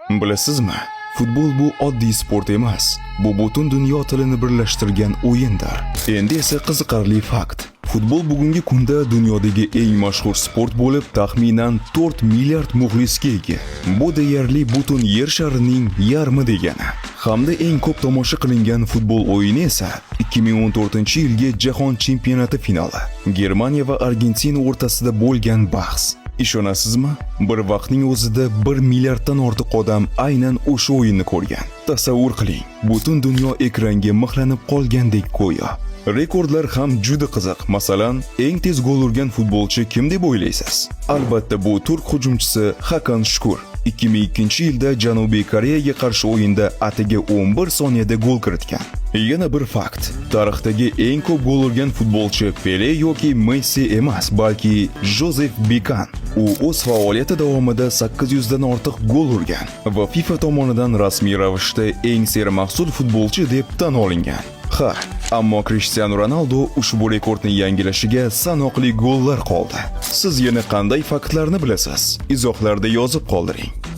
Bilasizmi? Futbol bu oddiy sport emas. Bu butun dunyo tilini birlashtirgan o'yindir. Endi esa qiziqarli fakt. Futbol bugungi kunda dunyodagi eng mashhur sport bo'lib, taxminan 4 milliard muxlisga ega. Bu deyarli butun yer sharining yarmi degani. Hamda eng ko'p tomosha qilingan futbol o'yini esa 2014-yilgi Jahon chempionati finali. Germaniya va Argentina o'rtasida bo'lgan bahs. Ishonasizmi? Bir vaqtning o'zida 1 milliarddan ortiq odam aynan o'sha o'yinni ko'rgan. Tasavvur qiling, butun dunyo ekranga mixlanib qolgandek go'yo. Rekordlar ham juda qiziq. Masalan, eng tez gol urgan futbolchi kim deb o'ylaysiz? Albatta bu turk hujumchisi Hakan Shukur. 2002-yilda Janubiy Koreyaga qarshi o'yinda atigi 11 soniyada gol kiritgan. Yana bir fakt. Tarixdagi eng ko'p gol urgan futbolchi Pele yoki Messi emas, balki Josef Bikan. U o'z faoliyati davomida 800 dan ortiq gol urgan va FIFA tomonidan rasmiy ravishda eng sermahsul futbolchi deb tan olingan. Ha, ammo Cristiano Ronaldo ushbu rekordni yangilashiga sanoqli gollar qoldi. Siz yana qanday faktlarni bilasiz? Izohlarda yozib qoldiring.